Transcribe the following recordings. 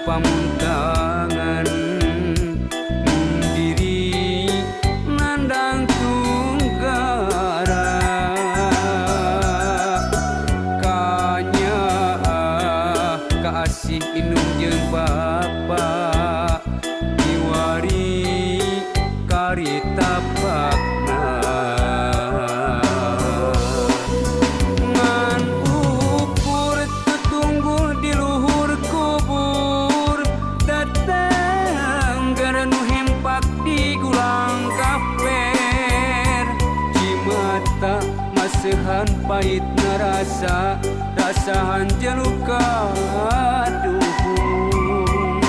pamuntangan diri nandang tunggara kanya kasih inung jeung bapa diwari karita pakna ngan ukur tetunggul di luhur kubur datang gara nu hempak di gulang kaper cimata masehan pahit narasa rasahan jeluka duhung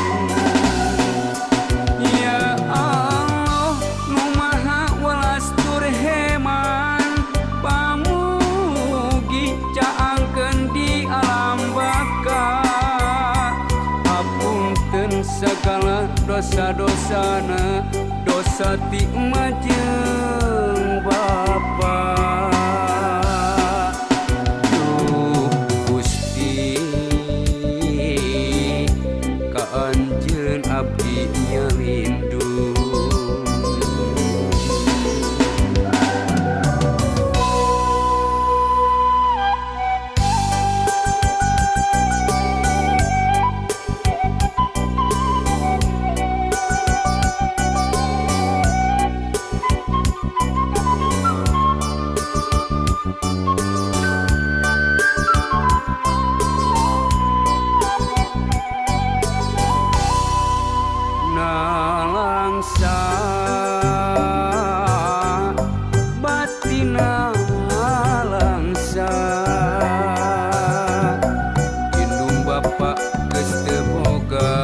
ya Allah nu maha welas tur heman pamugi caangkeun di alam baka hapunten sagala dosa-dosana dosa ti emak jeung bapa duh Gusti ka anjeun abdi nyalindung nalangsa batina langsa indung bapa geus teu boga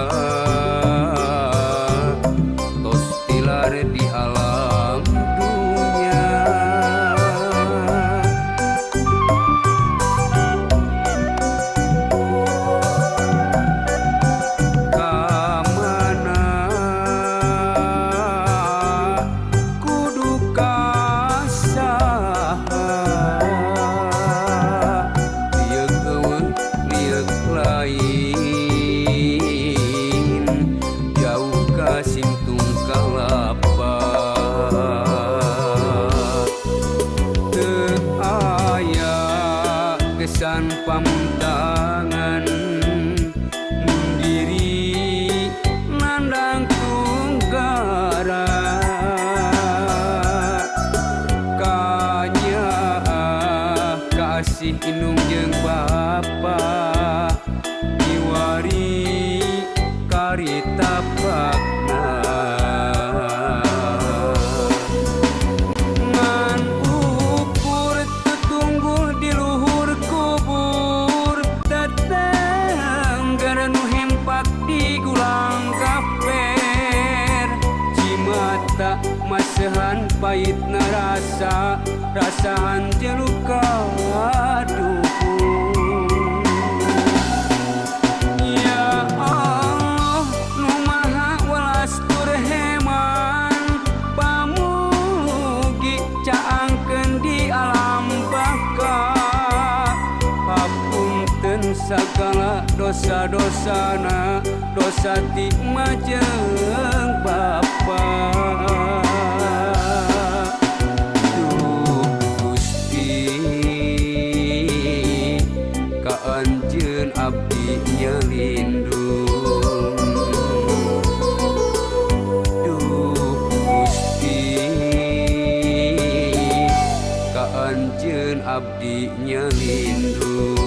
tos tilar di alam dunya kamana kudu kasaha lieg eueuh lieg lain jauh ka singtung kalapa teu aya kesan pamuntangan diri nandang tunggara kanya kasih inung jeung bapa diwari karita pakna ngan ukur tetunggul di luhur kubur datang gara nu hempak di gulang kaper cimata masehan pahit narasa rasahan jeluka duhung ya Allah nu maha welas tur heman pamugi caangkeun di alam baka hapunten sagala dosa-dosana dosa ti emak jeung bapa duh Gusti ka anjeun abdi nyalindung duh Gusti ka anjeun abdi nyalindung